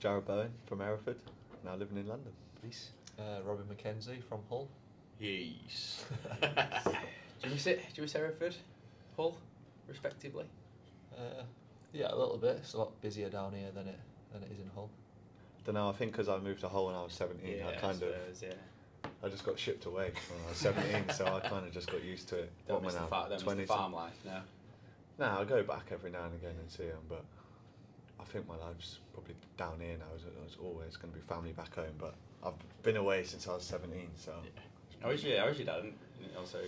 Jarrod Bowen from Hereford, now living in London. Peace. Robbie Mckenzie from Hull. Yes. Do you miss Hereford, Hull, respectively? Yeah, a little bit. It's a lot busier down here than it is in Hull. Don't know. I think because I moved to Hull when I was 17, I just got shipped away when I was 17, so I kind of just got used to it. Don't miss the farm life now. No, I go back every now and again and see them, but I think my life's probably down here now. It's always going to be family back home, but I've been away since I was 17, so. Yeah. How is your dad? Also,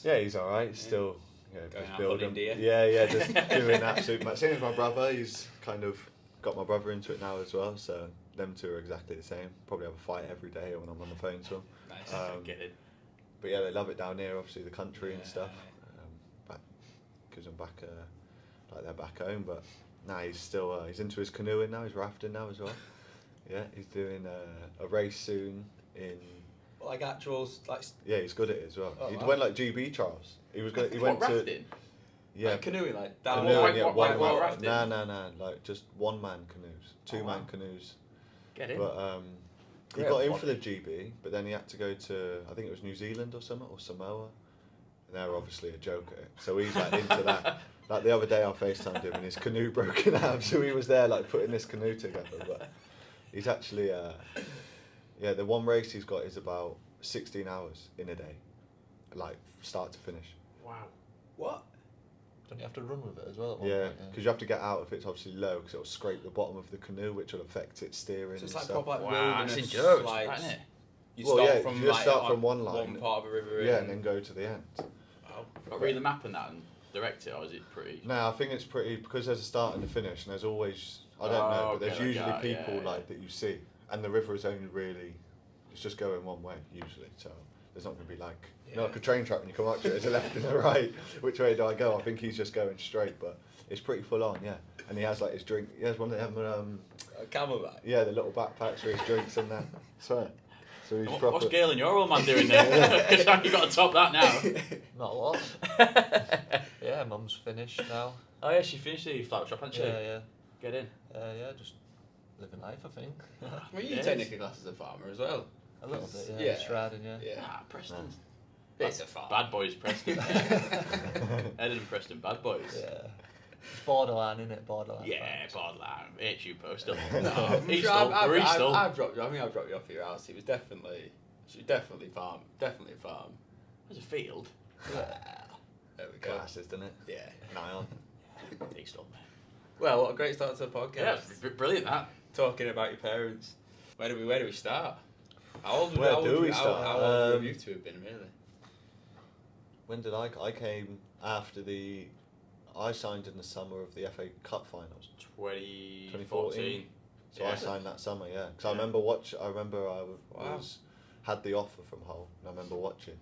yeah, he's all right. Still, going just out building. deer. Yeah, just doing absolute. Same as my brother. He's kind of got my brother into it now as well. So them two are exactly the same. Probably have a fight every day when I'm on the phone to them. Nice. But yeah, they love it down here. Obviously, the country and stuff. Gives them back like they're back home. But now he's still he's into his canoeing now. He's rafting now as well. Yeah, he's doing a race soon in. Like actuals, like. Yeah, he's good at it as well. Oh, he wow. went like GB trials. He went to. Rafting? Yeah, like canoeing, like down. Canoeing, yeah, white one rafting. No, like just one man canoes, two-man canoes. Get in. But he Great got in body. for the GB, but then he had to go to, I think it was New Zealand or something, or Samoa. And they're obviously a joke at it. So he's like into that. Like the other day I FaceTimed him and his canoe broke in half, so he was there like putting this canoe together. But he's actually, the one race he's got is about 16 hours in a day, like start to finish. Wow. What? Don't you have to run with it as well? At one Yeah, point, because you have to get out if it's obviously low, because it'll scrape the bottom of the canoe, which will affect its steering. So it's and like stuff. proper like Wow, wilderness it's endurance, slides. isn't it? You Well, start yeah, from you just like start on from one line. one part of a river. Yeah, and then go to the end. Oh. Got to read the map and that and direct it, or is it pretty? No, I think it's pretty, because there's a start and a finish, and there's always, I don't know, but there's okay, usually like that, people yeah. like that you see, and the river is only really, it's just going one way usually, so there's not going to be like, you know, like a train track when you come up to it, there's a left and a right. Which way do I go? I think he's just going straight, but it's pretty full on, yeah. And he has like his drink, he has one of them, A camelback. yeah, the little backpacks for his drinks and that. Swear. So he's proper. What's Gail and your old man doing there? Because you've got to top that now. Not a lot. Yeah, Mum's finished now. Oh yeah, she finished the flower shop, hasn't she? Yeah. Get in. Yeah, just living life, I think. Well, you Yes. technically class as a farmer as well. A little bit, yeah. Yeah. Just riding, yeah. Yeah. Ah, Preston. That's a farm. Bad boys, Preston. Ed and Preston, bad boys. Yeah. It's borderline, innit? Borderline. Yeah, farms. borderline. HU post still. No, He's still. I've dropped you. I think I've dropped you off at your house. It was definitely farm. Definitely a farm. There's a field. There we go. Classes, doesn't it? Yeah. Nile. He's still. Well, what a great start to the podcast. Yeah, brilliant that. Talking about your parents. Where do we start? How old Where how do old we how- start? How old would you two have been, really? When did I came after I signed in the summer of the FA Cup finals. 2014. So Yeah. I signed that summer, yeah. Because Yeah. I remember I was had the offer from Hull, and I remember watching.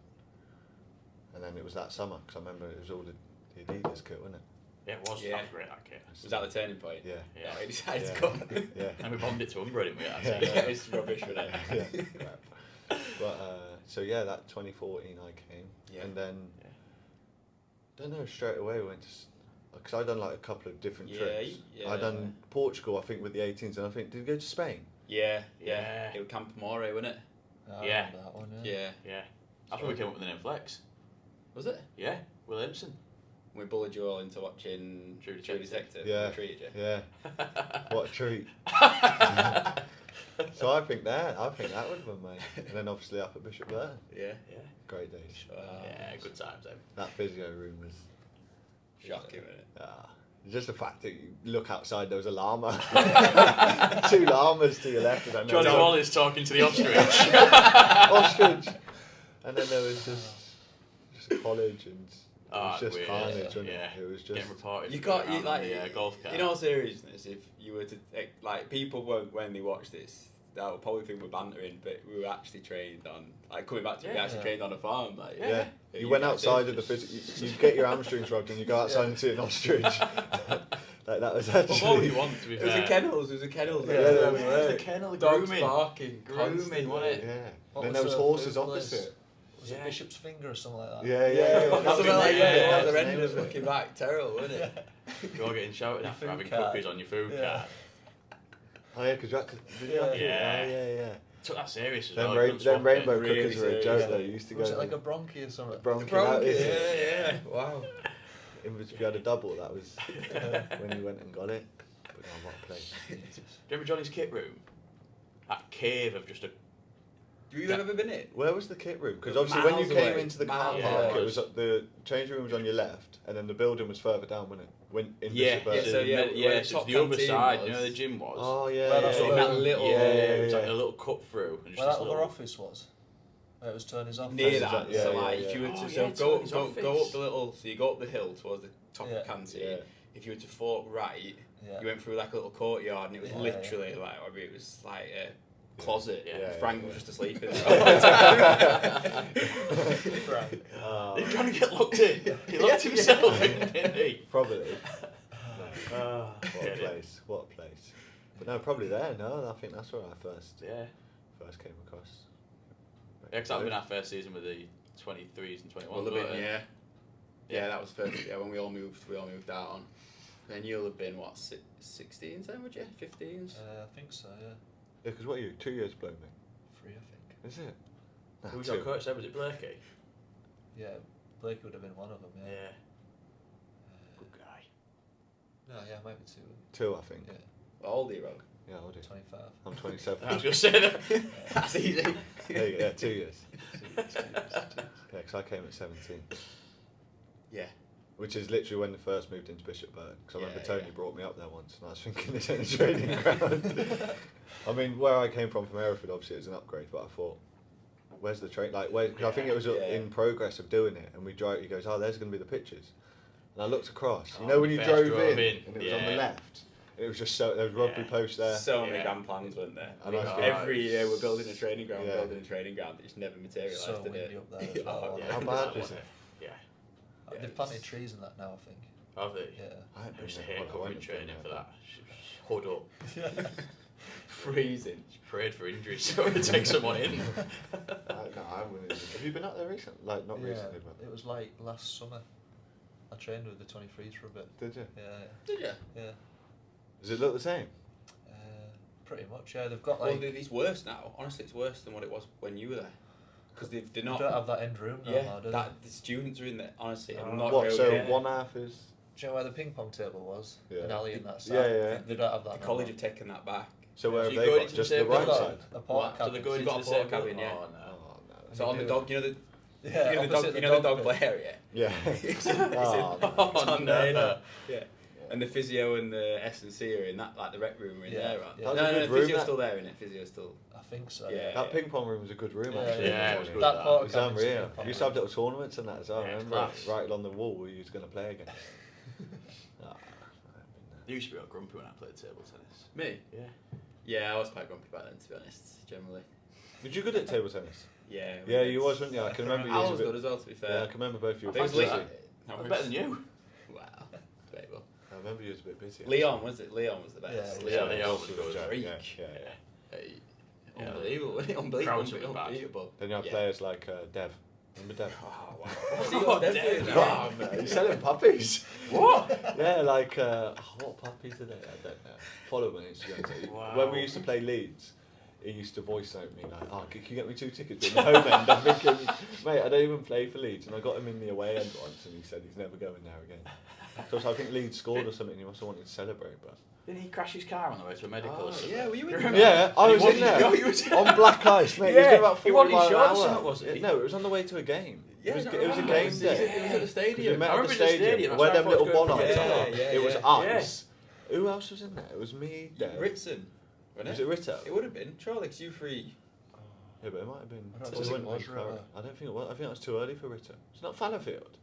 And then it was that summer, because I remember it was all the Adidas kit, wasn't it? Yeah, it was. Yeah. That was great, that kit. Was that the turning point? Yeah. Yeah. Oh, he decided Yeah. to come. Yeah. And we bombed it to Umbro, didn't we? Yeah. Yeah, it's rubbish, wasn't it? Yeah. But so yeah, that 2014 I came, Yeah. and then don't know, straight away we went to, because I done like a couple of different Yeah, trips. yeah. I done Portugal, I think, with the 18s, and I think did we go to Spain? Yeah. Yeah. It was Camp More, wasn't it? I Yeah. remember that one, Yeah. Yeah. That's when we came up with the name Flex. Was it? Yeah, Williamson. We bullied you all into watching True True Detective. Detective. Yeah. We treated you. Yeah. What a treat. So I think that would have been mate. And then obviously up at Bishop Burton. Yeah. Yeah. Great days. Yeah, good times, eh? That physio room was Shocking, wasn't it? just the fact that you look outside, there was a llama. 2 llamas to your left. And Johnny Wallace talking to the ostrich. Ostrich. And then there was just a college, and it was just weird. carnage, wasn't Yeah. it? It was just. Getting reported. You for got going you around like the, golf cart. in all seriousness, if you were to like people won't when they watch this, they'll probably think we're bantering, but we were actually trained on like coming back to it, we actually trained on a farm. Like Yeah. Yeah, You went guys outside did. of the you get your hamstrings rubbed and you go outside and see an ostrich. Like that was actually. Well, what would you want, to be It was fair? a kennels. It was a kennels. Yeah, Like, there so we it were. was The kennel Dogs grooming. barking, Grooming, constantly. wasn't it? Yeah. What Then was there was the horses food place? opposite. Was it Bishop's Finger or something like that? Yeah. Yeah, something like Yeah, that. yeah, The yeah. end of looking back, terrible, wasn't it? You're getting shouted Your after food having card. cookies on your food Yeah. card. Oh yeah, because you had to. Did you have to? Yeah. Oh yeah. Took that serious as Them, well. couldn't them swap rainbow it. Really cookies were a serious, joke yeah. though. You used to go. Was it like a bronchi or something? Yeah. Wow. If you had a double, that was when you went and got it. But no, what a place. Do you remember Johnny's kit room? That cave of just a. Have you ever been in? Where was the kit room? Because Miles obviously when you came away. into the car Miles park, away. it was the changing room was on your left, and then the building was further down, wasn't it? When in Yeah, Bishop Burton. so yeah, yeah, where the so top it's the other canteen side. was. You know where the gym was. Oh yeah. Well, yeah, that's yeah. what that the- little. Yeah, yeah, it was like yeah. a little cut through. And just Where this that other little- office was. Where it was Tony's office. Near That's that, yeah, so yeah, like yeah. if you were to Oh, so yeah, go Tony's go office. up the little, so you go up the hill towards the top Yeah. of canteen. Yeah. If you were to fork right, Yeah. you went through like a little courtyard, and it was Yeah, literally like it was like a closet. Yeah, and yeah, Frank yeah. was just asleep in Right. They're trying to get locked in. He locked himself in, didn't he? Probably. What What a place. What a place. But no, probably there. No, I think that's where I first came across. Yeah, because that would been our first season with the 23s and 21s. Will have wasn't been, it? yeah. Yeah, that was first. Yeah, when we all moved out on. Then you'll have been what, 16s then, would you? 15s. I think so. Yeah. Yeah, because what are you? 2 years below me. 3, I think. Is it? Nah, Who was 2. our coach then? Was it Blakey? Yeah. Blake would have been one of them. Yeah. Good guy. No, yeah, maybe 2. 2, I think. Yeah. How old are you, Rob? Yeah, I'll do. 25. I'm 27. I was going to say that. That's easy. There you go, yeah, 2 years. Yeah, because I came at 17. Yeah. Which is literally when they first moved into Bishop Burton. Because I remember Yeah, Tony yeah. brought me up there once, and I was thinking this ain't a training ground. I mean, where I came from Hereford, obviously it was an upgrade, but I thought, where's the train? Like, where? Because I think it was Yeah. in progress of doing it, and we drove. He goes, "Oh, there's going to be the pictures." And I looked across. You Oh, know when you first drove drove in, in, and it was on the yeah. left. It was just so there was rugby Yeah. posts there. So many Yeah. grand plans, weren't there? And I was Every year we're building a training ground, Yeah. building a training ground that just never materialised, So did windy it? up there as well. How bad was it? Yeah. Yeah, They've planted trees in that now, I think. Have they? Yeah. I hadn't I used to been there. hate I covering wouldn't have training been for there. that. Hood up. Freezing. Just prayed for injuries so to take someone in. No, I wouldn't. Have you been up there recently? Like not Yeah, recently, but it was like last summer. I trained with the 23s for a bit. did you? Yeah, Did you? yeah. Does it look the same? Pretty much, yeah. They've got Well, like. it's worse now. Honestly, it's worse than what it was when you were there. Because they're They not. don't have that end room now, Yeah, do that the students are in there. Honestly, I'm Oh. not What? So joking. one half is. they? Do you know where the ping pong table was? Yeah. An alley in that side. Yeah, yeah. They don't have that. The no college more. have taken that back. So where So have you they go got? into Just the the same right They've got side. a porta So they're cabin. going You've got into a the porta same cabin, yeah. Oh, no. Oh no. So on the dog, you know the Yeah, you know the opposite dog, the you know the dog dog bit. play area. Yeah. It's in, Oh, no. it's on there, no. Yeah. And the physio and the S&C are in that, like the rec room are in Yeah, there, right? yeah. No, That's a no, good the room, physio's that. still there, isn't it? Physio's still. I think so. Yeah. That ping pong room was a good room Yeah, actually. yeah, it was good. That that. porta It was cabin's unreal. good, We used to have little tournaments and that as well. Yeah, I it's remember class. right on the wall where you was going to play against. Ah, I used to be all grumpy when I played table tennis. Me? Yeah. Yeah, I was quite grumpy back then, to be honest, generally. was you good at table tennis? Yeah. Yeah, you was, weren't you? I can remember you I was was a bit. good as well, to be fair. Yeah, I can remember both of you. It was were Leon. busy. I'm better than you. Wow. Debatable. I remember you was a bit busy. Leon, was it? Leon was the best. Yeah, Leon was good. good. Yeah, Freak. yeah. Hey, Yeah. unbelievable, wasn't it? Unbelievable. Crowds would be bad. Unbelievable. Then you had Yeah. players like Dev. Remember Dev? Oh, wow. What's he got? Dev doing Oh, now? man, he's selling puppies. What? Yeah, like what puppies are they? I don't know. Follow me on Instagram. Wow. When we used to play Leeds, he used to voice note me like, "Oh, can you get me 2 tickets in the home end?" I'm thinking, mate, I don't even play for Leeds, and I got him in the away end once, and he said he's never going there again. So I think Leeds scored or something. He must have wanted to celebrate, but Didn't he crash his car on the way to a medical or something? Yeah, were you in remember? yeah, I was What in did you there go? You was- on black ice, mate. He was Yeah, going about he 40 wasn't miles an insured or hour. something, was he? No, it was on the way to a game. Yeah, it was no, a no, game no, day. it was at the stadium. We met I at the remember it was the stadium, stadium, that's where why I them thought little it was bollards going are. for- Yeah, It was yeah. us. Who else was in there? It was me, Dev. Ritson, wasn't Was it Ritter? It would have been. Surely, 'cause you three. Yeah, but it might have been. I don't it think it wouldn't was have been Ritter. Clara. I don't think it was. I think that was too early for Ritter. It's not Fallowfield.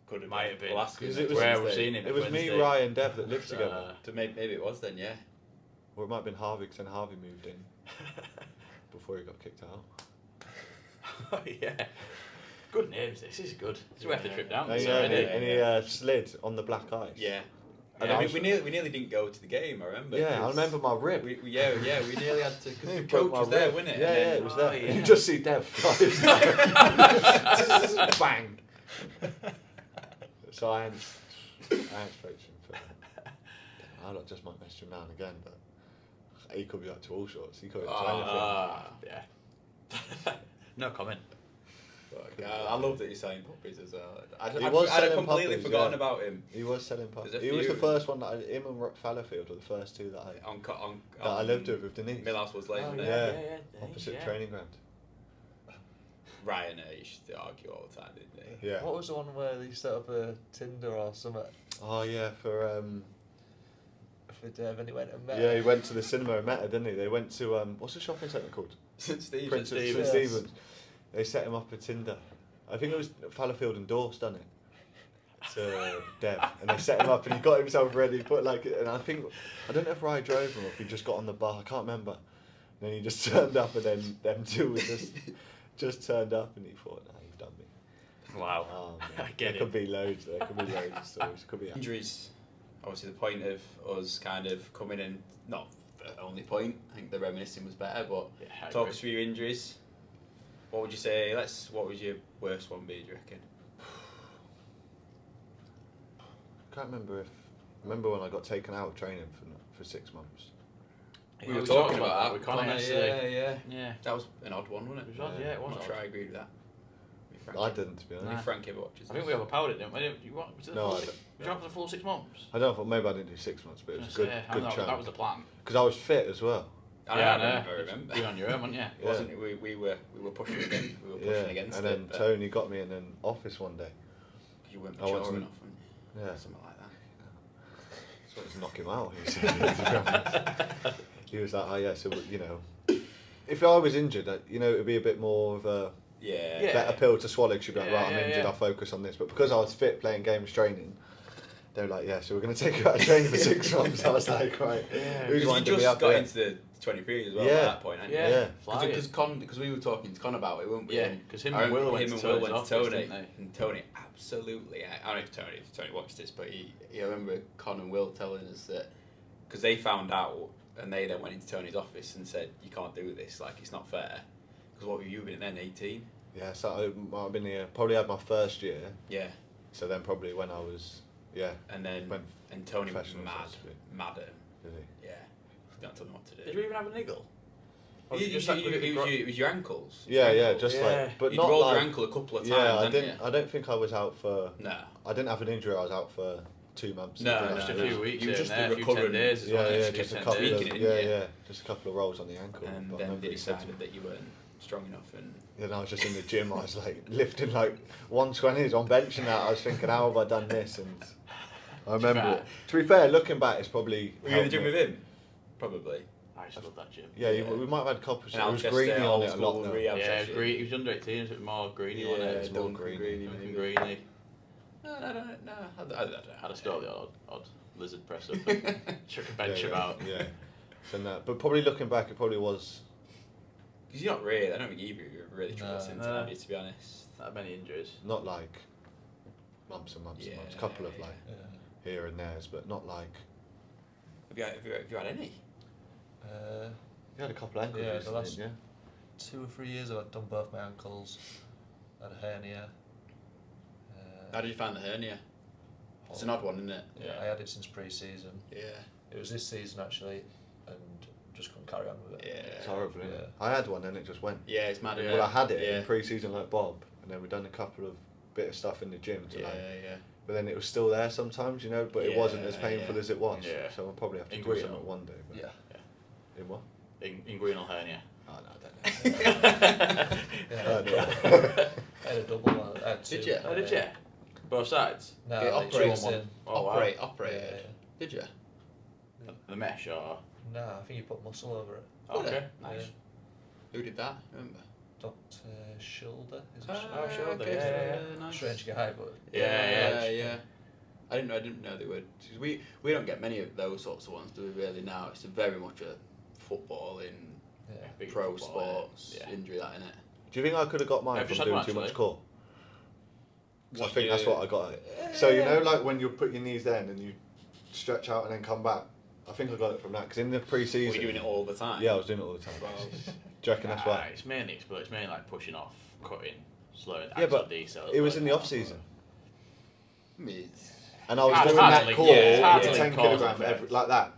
Could have Might have been. We'll ask Because him it next was- Where Wednesday. we've seen him. It was me, Wednesday. Ryan, and Dev that lived together. So maybe it was then, yeah. Or it might have been Harvey, because then Harvey moved in before he got kicked out. Oh, yeah. Good names, this is good. It's worth the trip down. And, so, yeah, isn't it? and he slid on the black ice. Yeah. And Yeah, I we, was- we nearly didn't go to the game. I remember. Yeah, I 'cause remember my rib. We nearly had to. Cause the Broke coach my was there, rib. wasn't it? Yeah, And yeah, then- it was there. yeah. You just see Dev fly. Bang. So I ain't spoke to him for. I just might message him now and again, but he could be up to all sorts. He could be up to anything. Yeah. No comment. I love that he's selling puppies as well. I'd selling completely puppies, forgotten yeah. about him. He was selling puppies. There's a He was the few. first one that him and Fallowfield were the first two that I lived with Denise. Millhouse was late, wasn't it? Yeah. Opposite training ground. Ryan used to argue all the time, didn't they? Yeah. What was the one where they set up a Tinder or something Oh yeah, for Dave and he went and met yeah, her? he went to the cinema and met her, didn't he? They went to what's the shopping centre called? St. Stephen's. Prince of St. Stephen's. They set him up a Tinder. I think it was Fallowfield endorsed, done it to Dev, and they set him up, and he got himself ready. Put like, and I don't know if Ryan drove him or if he just got on the bar. I can't remember. And then he just turned up, and then them two were just turned up, and he thought, "Nah, you've done me." Wow. Oh, I man. get There could be loads. There could be loads of stories. Could be Injuries, obviously the point of us kind of coming in, not the only point, I think the reminiscing was better, but Yeah, talk us through your injuries. What would you say, what would your worst one be, do you reckon? Can't remember when I got taken out of training for 6 months. We were talking about that with Connor yesterday. Yeah. That was an odd one, wasn't it? It was odd, yeah, it was I'm not odd. sure I agreed with that. I didn't, to be honest. Nah. Frank ever watches I think we overpowered it, didn't we? Was it the No, full I six, was you out for the full 6 months? I don't know, maybe I didn't do 6 months, but it was a good That chunk. was the plan. Because I was fit as well. I remember. Being on your own, wasn't you? It wasn't it? We were pushing against. We were pushing against and it. then but Tony got me in an office one day. you weren't I mature wasn't- enough, weren't you? Yeah. Something like that. So I just knock him out. He said. He was like, "Oh yeah, so you know, if I was injured, you know, it'd be a bit more of a Yeah. better pill to swallow. Cause you'd be like, Yeah, right, I'm yeah, injured. yeah. I'll focus on this." But because I was fit, playing games, training, they were like, "Yeah, so we're going to take you out of training for 6 months." I was like, "Right, who's Because you winding me just up got here?" into the 23 as well Yeah. at that point, hadn't you? Yeah. Because we were talking to Con about it, weren't we? Yeah, And 'cause him I and Will remember went him to and Will Tony's went to office, Tony, didn't they? and Tony absolutely. I don't know if Tony watched this, but I remember Con and Will telling us that because they found out and they then went into Tony's office and said, "You can't do this. Like it's not fair." Because what were you been then? 18. Yeah, so I've been here. Probably had my first year. Yeah. So then probably when I was And then When and Tony was professional, mad so to speak. at him. did he? Yeah. Don't tell them what to do. Did you even have a niggle? It was your ankles. Yeah, Your yeah, ankles. just Yeah. like, but You'd not rolled like. your ankle a couple of times. Yeah, I hadn't didn't. You? I don't think I was out for. No. I didn't have an injury. I was out for 2 months. No, something no, like Just a that. few weeks. You were here just and there, a a few 10 recurrent- days. as Yeah, well, yeah, just just a 10 couple days. of Tweaking it, yeah, didn't you? yeah, just a couple of rolls on the ankle. And but I then remember they he said to me- decided that you weren't strong enough and Then I was just in the gym. I was like lifting like 120s on bench and that. I was thinking, how have I done this? And I remember it. To be fair, looking back, it's probably. were you in the helped gym me. with him? Probably. I used to love that gym. Yeah, Yeah. we might have had a couple. And It was Alchester, greeny on old it a school lot. Though. rehab Yeah, it was session. green. He was under 18, so it was more greeny, wasn't it? it's more Duncan greeny. Duncan greeny. No. I don't know. Had a stole the odd lizard press up and chuck a bench yeah, about. Yeah. So no, but probably looking back, it probably was. Because you're not really. I don't think either of you are really No. troublesome No. to have you, to be honest. That many injuries. Not like months and months and months. A couple of like Yeah. here and there's, but not like. Have you had any? You had a couple of ankles. Yeah, the recently, last- didn't 2 or 3 years I've done both my ankles. Had a hernia. How did you find the hernia? It's an odd one, isn't it? Yeah, I had it since pre-season. Yeah. It was this season actually, and just couldn't carry on with it. Yeah. It's horrible, isn't Yeah. it? I had one and it just went. Yeah, it's mad. Well, I had it yeah. in pre-season like Bob, and then we've done a couple of bit of stuff in the gym to Yeah, like. yeah. But then it was still there sometimes, you know. But it wasn't as Yeah, painful yeah. as it was. Yeah. So I'll probably have to In do Greeno. something one day. But Yeah. In what? Inguinal hernia. Oh no, I don't know. Yeah. Oh, no. I had a double one. I had 2. Did you? Oh, did you? Both sides? No, Get like operated 2 on one. Oh, wow. Operated. Yeah. Did you? The mesh or? No, I think you put muscle over it. Oh, okay, Yeah. nice. Who did that? Remember? Dr. Schilder. Is it Oh, Schilder, okay. yeah. Nice. Strange guy, but Yeah. I didn't know they were. Cause we don't get many of those sorts of ones, do we? Really now, it's very much a footballing, yeah. Big pro football, sports yeah. injury. That innit? Do you think I could have got mine I've from just had doing one, too much actually. core? 'Cause I What, think that's you- what I got. So you know, like when you put your knees there and then you stretch out and then come back. I think I got it from that because in the Were pre-season. you doing it all the time? Yeah, I was doing it all the time. Well, Do you reckon that's why? It's mainly like pushing off, cutting, slowing. Yeah, but decel, it was in the off season, I mean, and I was Hard- doing hard to that link- core, yeah, it's hard to 10 link cause and kilograms effect. like that.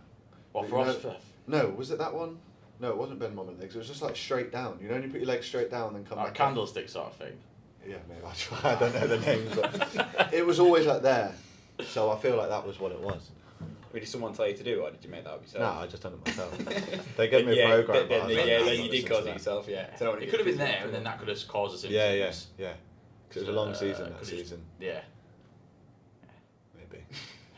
What You for know- us? No, was it that one? No, it wasn't bend moment legs. It was just like straight down. You know, when you put your legs straight down and then come A back. candlestick sort of thing. Yeah, maybe I don't know the names, but it was always like there. So I feel like that was what it was. Did someone tell you to do, or did you make that up yourself? No, I just done it myself. They gave me a program. Then, but I then didn't you did listen cause to it that. yourself, yeah. It could have been there, and then that could have caused us. Yeah. Because it was a long season that 'cause season. Yeah. Maybe.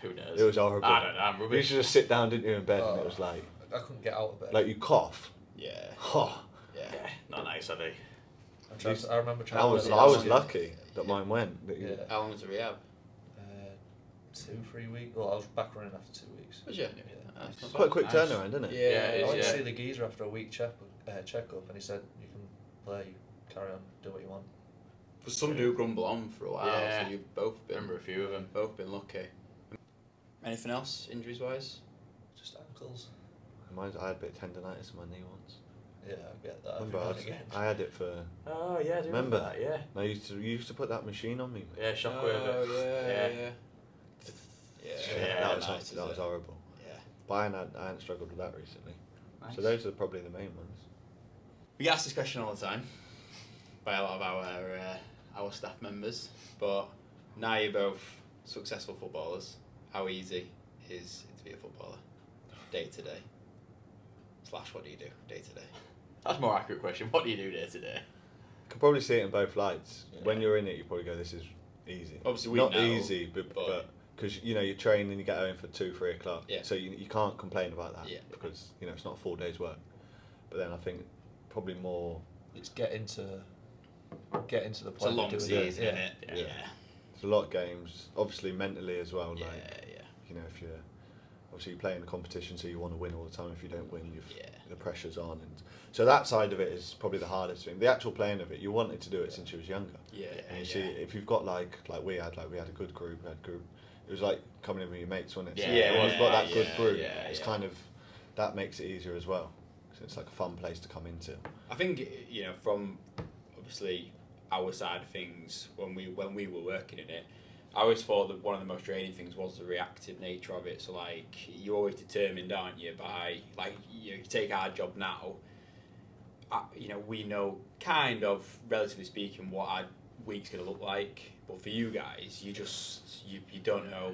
Who knows? It was horrible. I don't know. I'm You rubbish. used to just sit down, didn't you, in bed, and it was like I couldn't get out of bed. you cough. Yeah. Oh, Yeah. Not nice, are they? I remember trying. I was lucky that mine went. That you, Yeah. How long was the rehab? 2-3 weeks. Well, I was back running after 2 weeks. Was you? Yeah. That's It's not quite a bad. quick Nice. turnaround, isn't it? Yeah, it I is, went to yeah. see the geezer after a week checkup, and he said, "You can play, carry on, do what you want." Because some do grumble on for a while, Yeah. so you've both been, Remember a few of them. both been lucky. Anything else, injuries wise? Just ankles. I had a bit of tendonitis in my knee once. Yeah, I get that. Remember, every now and again. I had it for. Oh yeah, I do Remember? that? Yeah. I you used to put that machine on me. Yeah, shockwave. yeah. that was nice, that was horrible. Yeah. But I hadn't struggled with that recently. Nice. So those are probably the main ones. We get asked this question all the time by a lot of our staff members, but now you're both successful footballers. How easy is it to be a footballer, day to day? / what do you do day to day? That's a more accurate question. What do you do day to day? You can probably see it in both lights. Yeah. When you're in it, you probably go, "This is easy." Obviously, we not know, easy, but because you train and you get home for 2-3 o'clock. Yeah. So you can't complain about that. Yeah. Because it's not a full day's work. But then I think probably more. It's getting to the point. It's a of long doing season, it. isn't it? Yeah. Yeah. There's a lot of games. Obviously mentally as well. Yeah. If you're obviously you play in a competition, so you want to win all the time. If you don't win, the pressure's on, and so that side of it is probably the hardest thing. The actual playing of it, you wanted to do it since you was younger. Yeah. And you see, if you've got like we had a good group. It was like coming in with your mates, wasn't it? So Yeah, when you've got that good yeah, group. yeah, It's yeah. kind of that makes it easier as well. So it's like a fun place to come into. I think from obviously our side of things when we were working in it, I always thought that one of the most draining things was the reactive nature of it. So like you're always determined, aren't you? By like you take our job now. We know kind of relatively speaking what our week's gonna look like, but for you guys, you don't know,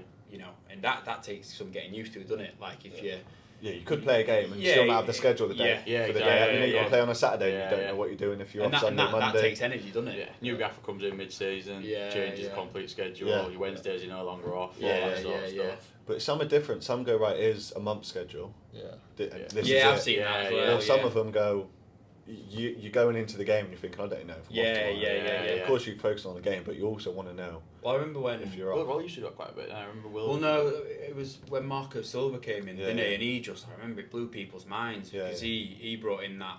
and that takes some getting used to, doesn't it? Like if you. Yeah, you could play a game and Yeah, still not have the schedule the day yeah, for the exactly, day. You yeah. can play on a Saturday and Yeah, you don't yeah. know what you're doing if you're And off Sunday, that Monday. takes energy, doesn't it? Yeah. New gaffer comes in mid-season, Yeah, changes yeah. complete schedule. Yeah. Your Wednesdays are no longer off. all Yeah, that sort of yeah. stuff. But some are different. Some go, right, here's a month schedule. Yeah. This Yeah, is I've it. seen that as Yeah, well. Or some of them go, you're going into the game and you're thinking, I don't know if I'm Yeah, off tomorrow. yeah. Of course you focus on the game, but you also want to know Well, I remember when if you're Will, off. Will used to do that quite a bit. I remember Will. Well, no, it was when Marco Silva came in, Yeah, didn't yeah. he? And I remember it blew people's minds Yeah, because yeah. he brought in that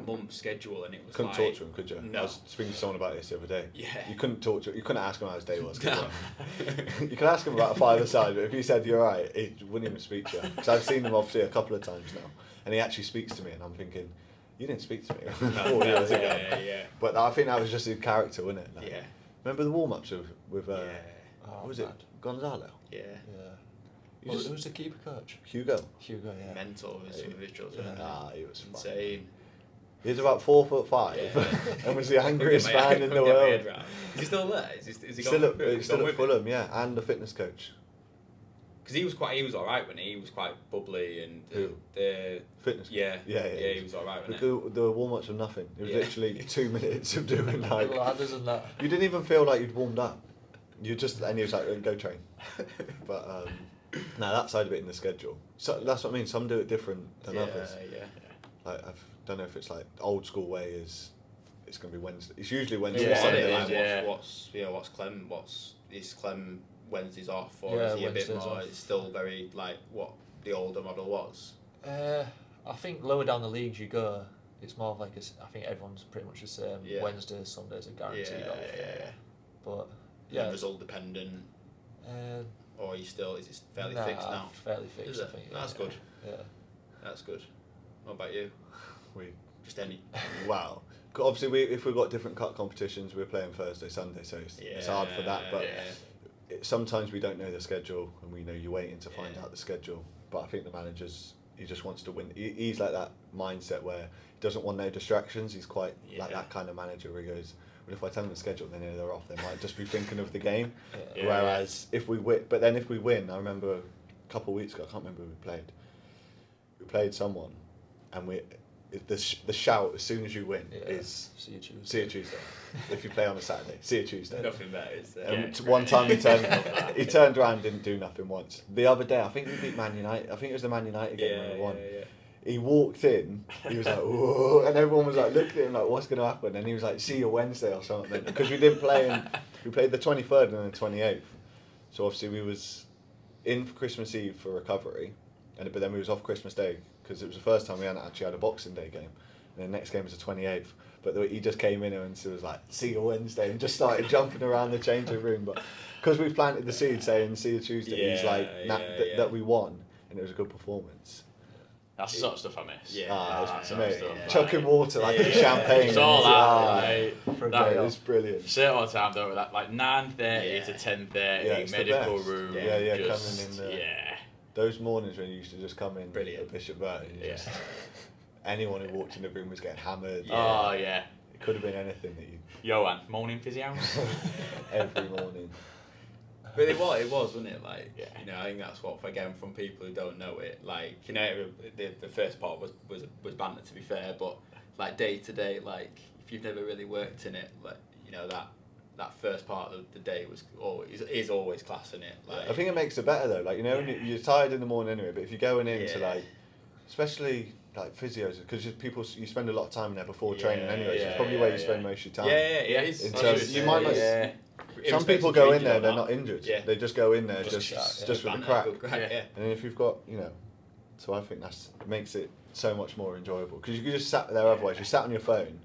month schedule and it was Couldn't like... talk to him, could you? No. I was speaking to someone about this the other day. Yeah. You couldn't talk to him. You couldn't ask him how his day was. could No. you? You could ask him about a five-a-side, but if he said you're right, he wouldn't even speak to you. Because I've seen him obviously a couple of times now, and he actually speaks to me, and I'm thinking, you didn't speak to me 4 years ago. Yeah. But I think that was just his character, wasn't it? Like, Yeah. Remember the warm-ups with Yeah. what was it? mad. Gonzalo? Yeah. You just- Who's the keeper coach? Hugo. Hugo, yeah. Mental with some individuals. Yeah. weren't they? Ah, he was fun. Insane. He was about 4'5" Yeah. and was the angriest Couldn't man get in my the head world. round. Is he still there? Is he Still gone at with Fulham, yeah, and a fitness coach. Because he was alright when he was quite bubbly and Who? the Fitness. yeah Yeah, he was alright, wasn't he? The warm-ups were nothing. It was Yeah. literally 2 minutes of doing like. Little ladders and that. You didn't even feel like you'd warmed up. You just and he was like, go train. But no, that side of it in the schedule. So that's what I mean. Some do it different than others. Yeah. Like I don't know if it's like old school way is. It's going to be Wednesday. It's usually Wednesday. Yeah, Yeah, Sunday. it like, is, yeah. what's Clem? Is Clem Wednesdays off, or Yeah, is he a bit Wednesdays more? off. It's still very like what the older model was. I think lower down the leagues you go, it's more of like I think everyone's pretty much the same. Yeah. Wednesdays, Sundays are guaranteed off. Yeah. But Yeah. yeah, Result dependent, uh, or is it fairly nah, fixed now? Fairly fixed, Is I it? think. That's yeah. good. Yeah. That's good. What about you? We Just any. wow. Obviously, if we've got different cut competitions, we're playing Thursday, Sunday, so it's hard for that. But sometimes we don't know the schedule, and we know you're waiting to find Yeah. out the schedule. But I think the managers he just wants to win. He's like that mindset where he doesn't want no distractions. He's quite like that kind of manager where he goes, well, if I tell them the schedule, then they're off. They might just be thinking of the game. Whereas if we win, but then if we win, I remember a couple of weeks ago, I can't remember who we played. We played someone, and the shout as soon as you win is see you Tuesday. See you Tuesday. If you play on a Saturday, see you Tuesday. Nothing better. Is there? One time he turned around, didn't do nothing once. The other day, I think we beat Man United. I think it was the Man United game when we won. He walked in, he was like, whoa, and everyone was like looking at him like, what's going to happen? And he was like, see you Wednesday or something. Because we didn't play, we played the 23rd and the 28th. So obviously we was in for Christmas Eve for recovery, but then we was off Christmas Day because it was the first time we hadn't actually had a Boxing Day game. And the next game was the 28th. But he just came in and was like, see you Wednesday, and just started jumping around the changing room. But because we planted the seed saying, see you Tuesday, he's like, that we won, and it was a good performance. That's the sort of stuff I miss. Chucking water like champagne. It's all that. That was brilliant. You say it all the time, don't we? That like 9:30 to 10:30 medical room. Coming in there. Those mornings when you used to just come in at Bishop Burton, anyone who walked in the room was getting hammered. Oh yeah. It could have been anything that you. Johan, morning physio. Every morning. But it was, wasn't it? Like, you know, I think that's what, again, from people who don't know it, like, you know, the first part was banter, to be fair, but like day to day, like, if you've never really worked in it, like, you know, that first part of the day is always class in it. Like, I think it makes it better though. Like, you know, you're tired in the morning anyway, but if you're going into like, especially like physios, because you spend a lot of time there before training anyway, so it's probably where you spend most of your time. Yeah, it is. You might not. Some people go in there, they're not injured. They just go in there just with the crack. And then if you've got, you know, so I think it makes it so much more enjoyable because you just sat there otherwise. You sat on your phone,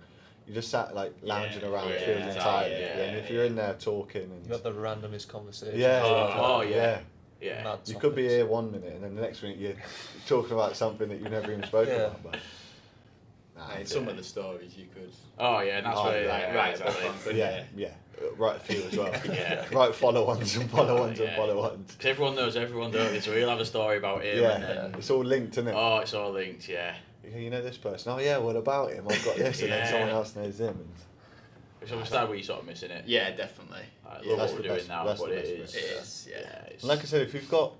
you just sat like lounging around, feeling tired. And if you're in there talking and you got the randomest conversation. You could be here 1 minute and then the next minute you're talking about something that you've never even spoken about. But, some of the stories you could. Oh yeah, and that's right. Write a few as well. Write follow ones and follow ones and follow ones. Because everyone knows everyone, don't they? So we'll have a story about him. And then... It's all linked, isn't it? Oh, it's all linked, yeah. You know this person. Oh yeah, what about him? I've got this, and then someone else knows him. So we start where you're sort of missing it. Yeah, definitely. I love what we're doing now, but it is. And like I said, if you've got,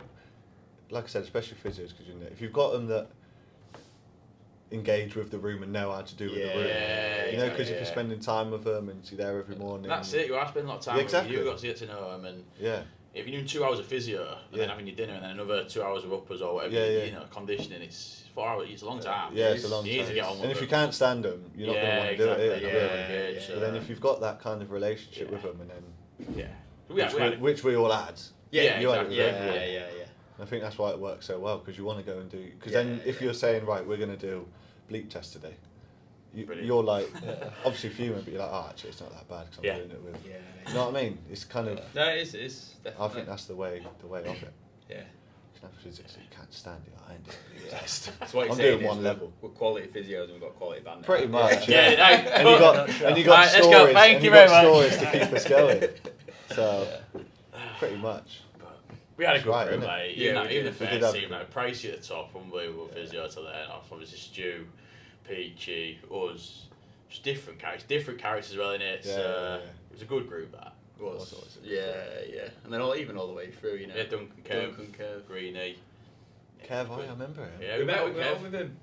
especially physios, because if you've got them that engage with the room and know how to do with the room. You know, because if you're spending time with them and you're there every morning. That's it, you are spending a lot of time with them. You've got to get to know them. And if you're doing 2 hours of physio and then having your dinner and then another 2 hours of uppers or whatever, you know, conditioning, it's 4 hours, it's a long time. Yeah, it's a long time. You need to get on with and if you can't stand them, you're not going to want to do it. So but then if you've got that kind of relationship with them and then... Which we all had. I think that's why it works so well, because you want to go and do... Because then if you're saying, right, we're going to do bleep test today, you're like, obviously fuming, but you're like, oh, actually, it's not that bad because I'm doing it with... You know what I mean? It's kind of... No, it's definitely... I think that's the way of it. Yeah. Physics, you can't stand it. I ain't doing bleep test. So what you're I'm saying doing one level. We're quality physios and we've got quality banter. Pretty much. And you got stories. Go. Thank you very much. Stories to keep us going. So, pretty much. We had a good group, mate. Even the first team, like Pricey at the top, unbelievable physio to the end off. Obviously Stu, Peachy, us, just different characters as well in it. It was a good group that. It was. And then all the way through, you know. Yeah, Duncan Kev, Greenie. Kev, I remember him. Yeah, we met with him.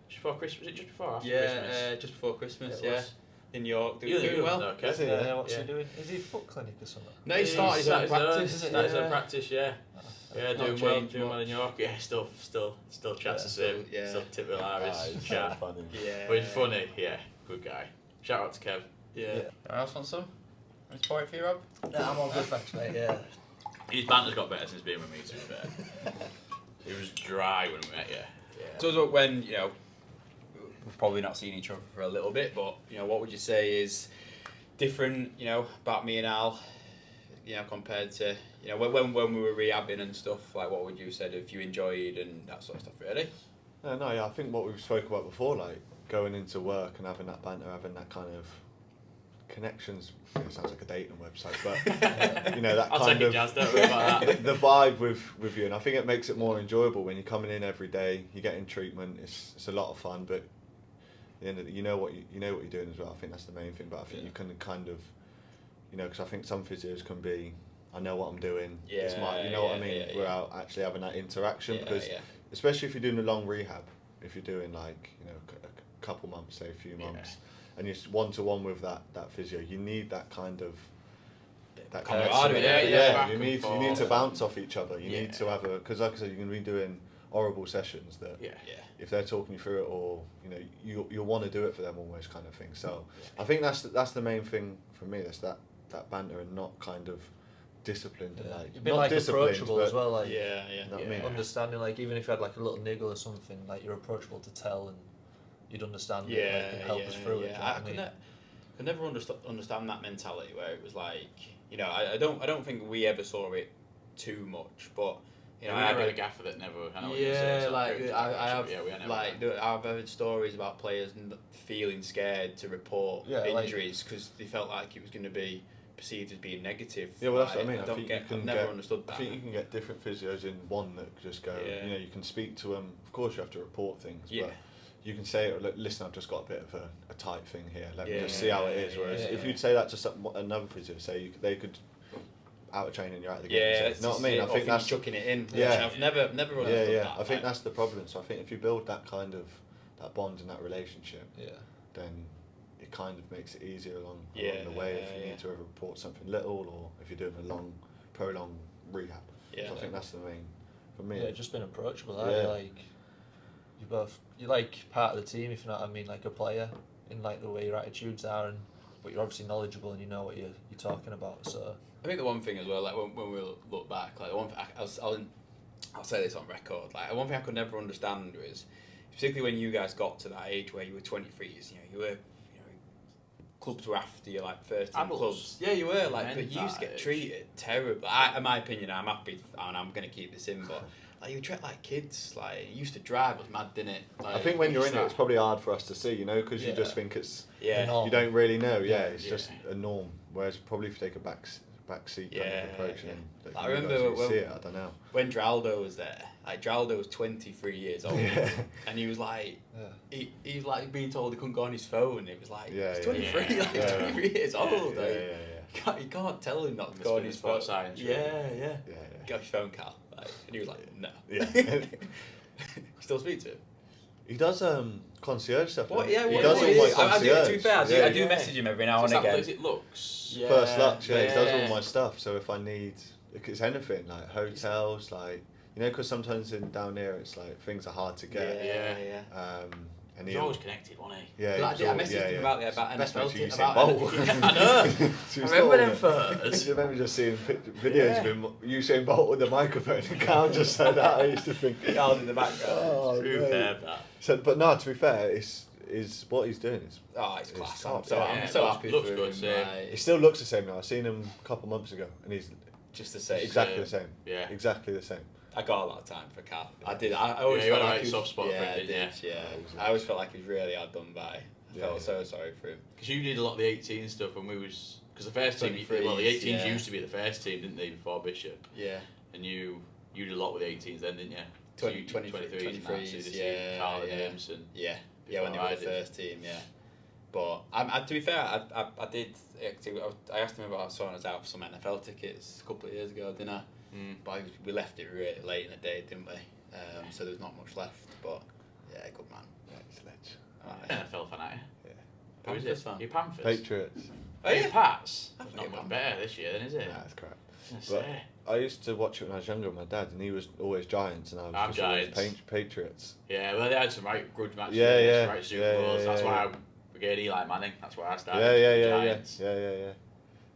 Just before Christmas. Was it just before or after Christmas? Just before Christmas, in York. Doing well. What's he doing? Is he foot clinic or something? No, he started his own practice. Doing well in York. Yeah, still chats to him. Still typical Irish chat. So funny. But he's funny. Yeah, good guy. Shout out to Kev. Anyone else want some? Any support for you, Rob? No, I'm all good, thanks, mate. Yeah. His banter's got better since being with me, to be fair. He was dry when we met you. So when, you know, we've probably not seen each other for a little bit, but, you know, what would you say is different, you know, about me and Al, you know, compared to, you know, when we were rehabbing and stuff, like what would you say if you enjoyed and that sort of stuff, really? I think what we've spoke about before, like going into work and having that banter, having that kind of connections. It sounds like a dating website, but you know that I'll kind take of it, Jazz, don't worry about that. the vibe with you, and I think it makes it more enjoyable when you're coming in every day. You're getting treatment. It's a lot of fun, but at the end of you know what you're doing as well. I think that's the main thing. But I think you can kind of, you know, because I think some physios can be, I know what I'm doing. It's what I mean, without actually having that interaction. Because especially if you're doing a long rehab, if you're doing like, you know, a couple months, say a few months, and you're one-to-one with that physio, you need that kind of connection. You need to bounce off each other. You need to have because like I said, you're going to be doing horrible sessions that if they're talking you through it, or you know you'll want to do it for them almost kind of thing. So I think that's the main thing for me. That's that banter and not kind of disciplined. Yeah. Like, You've been not like disciplined, approachable but as well. Like, you know what I mean? Understanding, like even if you had like a little niggle or something, like you're approachable to tell and you'd understand it, like, and help us through it. I could never understand that mentality where it was like, you know, I don't think we ever saw it too much, but you know, I had a gaffer that never. I know what you're saying, I've heard stories about players feeling scared to report injuries because they felt like it was going to be perceived as being negative. Yeah, well, that's what I mean. I've never understood that. I think you can get different physios in one that just go. You know, you can speak to them. Of course, you have to report things, but you can say, listen, I've just got a bit of a tight thing here. Let me just see how it is. Whereas if you'd say that to another physio, say they could out of training, you're out of the game. Yeah, you know what I mean? I think that's chucking it in. Yeah, I've never understood that. I think that's the problem. So I think if you build that kind of that bond and that relationship, then it kind of makes it easier along the way if you need to ever report something little, or if you're doing a prolonged rehab. So I think that's the main for me. Yeah, just being approachable. Like you're like part of the team, if you know what I mean, like a player in like the way your attitudes are, but you're obviously knowledgeable and you know what you're talking about. So I think the one thing as well, like when we look back, like the one thing I'll say this on record, like one thing I could never understand was, particularly when you guys got to that age where you were 23 years, you were, clubs were after you, like 13 clubs. Yeah, you were, like, but you used to get treated terribly. In my opinion, I'm happy, and I'm going to keep this in, but like you treat like kids, like you used to drive us mad, didn't it? Like, I think when you're in it, it's probably hard for us to see, because you just think it's, you don't really know, it's just a norm. Whereas probably if you take a back seat kind of approach, and I remember when, see it, I don't know. When Jarrod was there, like Jarrod was 23 years old, and he was like, he was like being told he couldn't go on his phone. It was like, he's 23, he's 23 years old. You can't tell him not to go on his phone. Science, Got his phone, Cal. Like, and he was like, no. Still speak to him? He does concierge stuff. He does all my concierge. To be fair, I do message him every now and again. Is it Lux? First Lux, he does all my stuff. So if I need, it's anything like hotels, like because sometimes down here it's like things are hard to get. And he's always connected, wasn't he? Yeah, I messaged him about NFL teams. I know. I remember them first. I remember just seeing videos of him, Usain Bolt with the microphone, and Cal just said that. I used to think Carl's in the background. So, but no, to be fair, is what he's doing is it's class. Top. I'm so happy looks for good. him. He still looks the same now. I seen him a couple months ago, and he's just the same. Exactly the same. Yeah, exactly the same. I got a lot of time for Cal. I did. I always felt like soft spot for him, didn't you? I always felt like he was really hard done by. I felt so sorry for him. Because you did a lot of the 18 stuff, and because the first team, the 18s used to be the first team, didn't they, before Bishop? Yeah. And you did a lot with the 18s then, didn't you? 23s, Carl and Jameson. Yeah, when they were the first team, But to be fair, I did. I asked him about sorting us out for some NFL tickets a couple of years ago, didn't I? But we left it really late in the day, didn't we? So there's not much left. But good man. NFL fan, aren't you? Who is it? You Panthers? Patriots. Oh, you Pats? It's not much better this year, then, is it? Nah, that's crap. But I used to watch it when I was younger with my dad, and he was always Giants, and I was just always Patriots. Yeah, well, they had some right good matches. Right Super Bowls. That's why we gave Eli Manning. That's why I started. Yeah.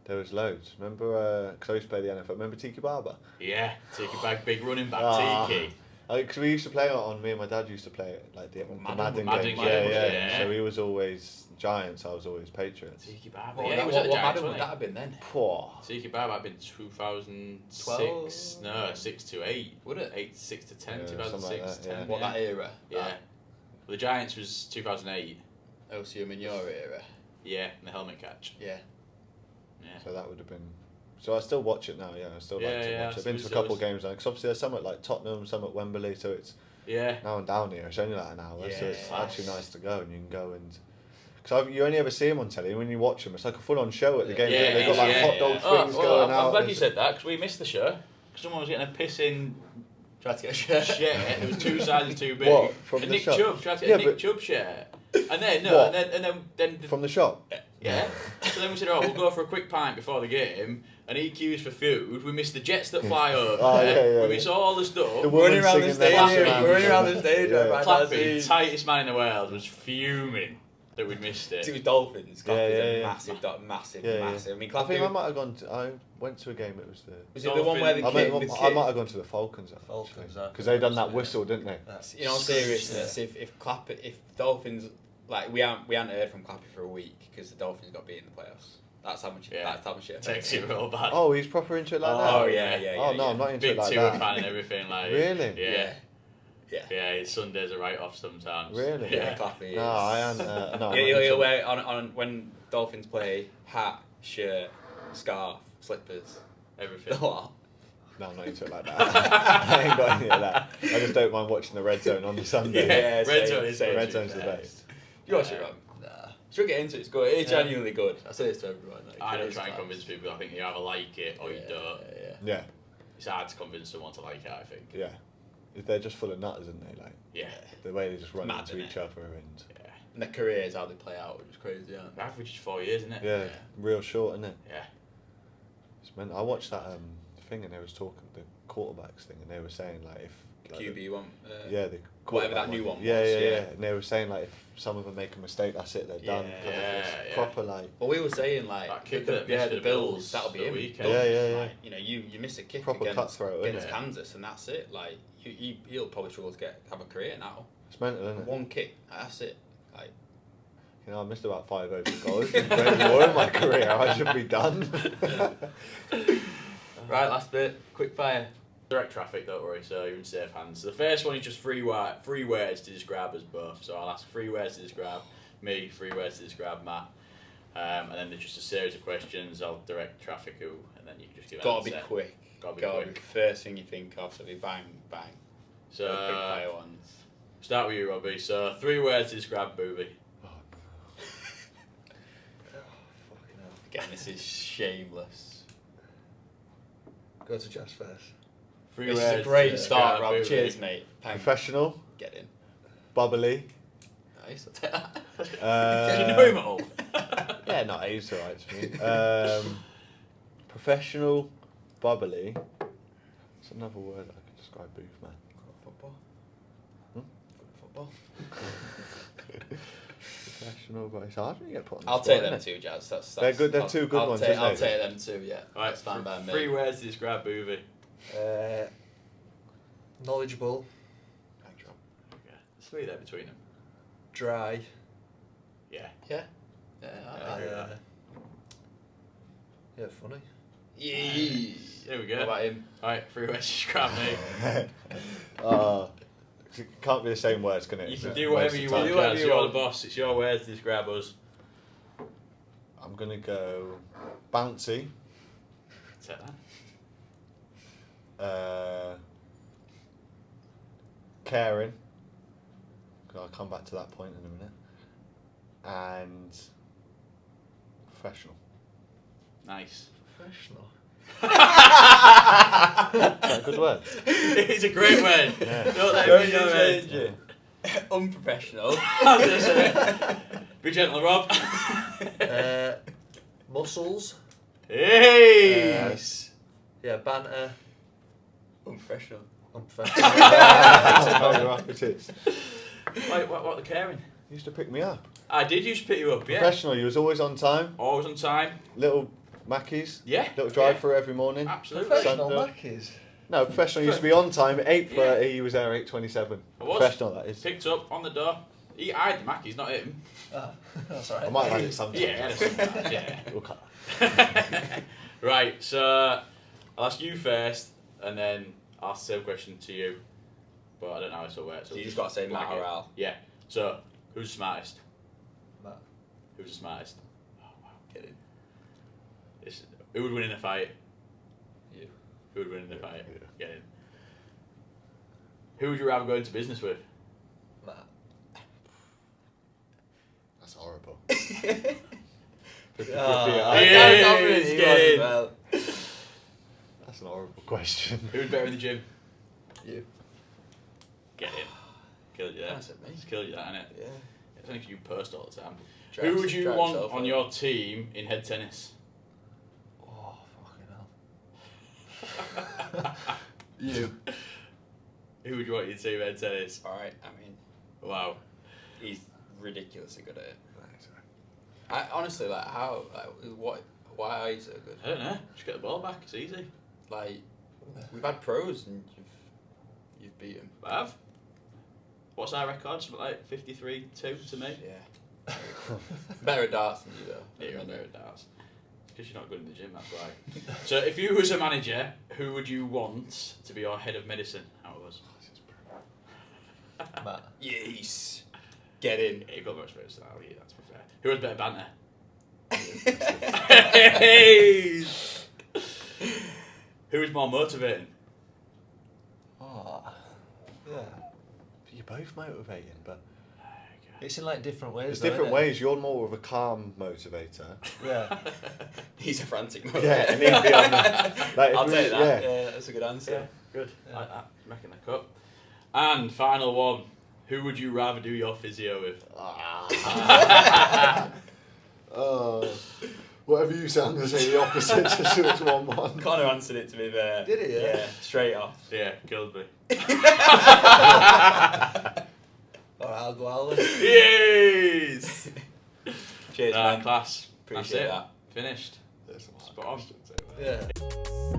There was loads. Remember, because I used to play the NFL. Remember Tiki Barber? Yeah, Tiki Bag, big running back, Tiki. Because we used to play it on, me and my dad used to play it, like the Madden games. Yeah. So he was always Giants, I was always Patriots. Tiki Barber. What Madden would that have been then? Tiki Barber had been 2012? No, 6 to 8. Would it? 6 to 10, 2006, like that, 10. That era? Yeah. Well, the Giants was 2008. Oh, so you're in your era? Yeah, and the helmet catch. Yeah. So that would have been. So I still watch it now. Yeah, I still like to watch it. I've been to a couple of games now because obviously there's some at like Tottenham, some at Wembley, so it's now and down here. It's only like an hour, so it's actually nice to go, and you can go and. Because you only ever see them on telly, and when you watch them, it's like a full-on show at the game. They've got like hot dog things going out. I'm glad you said that because we missed the show. Because someone was getting a pissing. Tried to get a shirt. It was 2 sizes too big. What, from the Nick shop? Chubb tried to get a Nick Chubb shirt. And then from the shop. Yeah. So then we said, we'll go for a quick pint before the game. And he queues for food. We missed the jets that fly over. We missed all the stuff. We're running around the stage. Clapping. Tightest man in the world was fuming that we'd missed it. It was Dolphins. Massive. I mean, I think I might have gone. I went to a game. It was the. Was it the one where the kid? I might have gone to the Falcons. Because they done that whistle, didn't they? In all seriousness, if Dolphins we hadn't heard from Clappy for a week because the Dolphins got beat in the playoffs. That's how much. That's how much it takes it real bad. Oh, he's proper into it like that. Oh yeah. Oh no, I'm not into it like Big that. Tua fan and everything like. Really? Yeah. His Sundays are right off sometimes. Really? Yeah, Clappy. No, I am. No. He'll wear on when Dolphins play hat, shirt, scarf, slippers, everything. What? No, I'm not into it like that. I ain't got any of that. I just don't mind watching the Red Zone on the Sunday. Yeah, Red Zone's the best. You watch it, Rob? Nah. Should get into it. It's good. It's genuinely good. I say this to everyone. I don't try and convince people. I think you either like it or you don't. Yeah. It's hard to convince someone to like it, I think. Yeah. They're just full of nutters, aren't they? Like, the way they just run into each other and their careers, how they play out, which is crazy. The average is 4 years, isn't it? Yeah, real short, isn't it? Yeah. It's meant. I watched that thing, and they was talking the quarterbacks thing, and they were saying like if the QB one. The whatever that new one was. Yeah. And they were saying like if some of them make a mistake, that's it. They're done. Proper like. Well, we were saying like the Bills. That'll be him. Yeah. Like, you miss a kick proper against Kansas, and that's it. Like he'll probably struggle to have a career now. It's mental, isn't it? One kick, that's it. Like, I missed about 5 open goals. Maybe more in my career. I should be done. Right, last bit. Quick fire. Direct traffic, don't worry, so you're in safe hands. So the first one is just three words to describe us both. So I'll ask 3 words to describe me, 3 words to describe Matt. And then there's just a series of questions. I'll direct traffic you, and then you can just give an answer. Gotta be quick. Gotta be quick. First thing you think of, so be bang, bang. So, quick fire ones. Start with you, Robbie. So 3 words to describe Booby. Again, this is shameless. Go to Jazz first. 3 this words. Is a great start, Rob. Cheers, mate. Professional. Get in. Bubbly. Nice. I'll take that. Do you know him at all? Yeah, no, he's alright to me. Professional, bubbly. That's another word I can describe Booth, man. Football. Football. Professional, but it's hard when you get put on the I'll spot, take them isn't it? too, Jazz. They're good. They're 2 good ones. I'll take them too. Yeah. Alright, that's fine by me. 3 words to describe Booby. Knowledgeable. Thanks, Rob. Okay. There's 3 there between them. Dry. Yeah. Yeah. Yeah, funny. Yeah. There we go. What about him? Alright, 3 words to describe me. It can't be the same words, can it? You can do whatever you want, Jazz. You're the boss. It's your words to describe us. I'm going to go bouncy. Take that. Caring. I'll come back to that point in a minute. And professional. Nice. Professional. That's a good word. It's a great word. Yeah. Don't let me change it. Unprofessional. Be gentle, Rob. Muscles. Hey! Yeah, banter. Unprofessional. Unprofessional. Wait, what the caring? You used to pick me up. I did used to pick you up, yeah. Professional, you was always on time. Always on time. Little Mackies. Yeah. Little drive-through every morning. Absolutely. Professional Mackies. No, professional used to be on time at 8:30. He was there at 8:27. Professional, that is. Picked up on the door. I had the Mackies, not him. Oh, that's alright. I might have had it sometimes. Yeah, sometimes, yeah. We'll cut that. Right, so I'll ask you first, and then I'll ask the same question to you. But I don't know how this will work. So you just got to say Matt or Al. Yeah. So, who's the smartest? Matt. Who's the smartest? Get in. Who would win in a fight? You. Who would win in a fight? Yeah. Get in. Who would you rather go into business with? Matt. That's horrible. That's an horrible question. Who would better in the gym? You. Get in. Killed you there. That's it, mate. It's killed you that, innit? Yeah. It's only 'cause you burst all the time. Try Who would you try want yourself on out. your team in head tennis? Oh, fucking hell. You. Who would you want in your team in head tennis? Alright, I mean, Wow. he's ridiculously good at it. I honestly, like, how, like, why are you so good? I don't know. Just get the ball back. It's easy. Like, we've had pros and you've beat them. I have. What's our record? Something like 53-2 to me. Yeah. Better at darts than you, though. Yeah, you're better at darts. Because you're not good in the gym, that's why. So if you was a manager, who would you want to be your head of medicine out of us? Matt. Yes. Get in. Yeah, you've got more experience than I do, that's fair. Who has better banter? Who is more motivating? Oh. Yeah. You're both motivating, but It's in like different ways. there's though, different innit? ways. You're more of a calm motivator. Yeah. He's a frantic motivator. Yeah, and he'd be on the, like, I'll if take that. Yeah. Yeah, that's a good answer. Yeah, good. Yeah. Like that. Making the cut. And final one. Who would you rather do your physio with? Whatever you say, I'm going to say the opposite. Just so it's 1-1. Connor answered it to be fair. Did he, yeah? Yeah, straight off. Yeah, killed me. Alright, I'll go out then. Yes! Cheers, man. Class. Appreciate That's it. that. Finished. There's some hard Spot on. questions, ain't there? Yeah.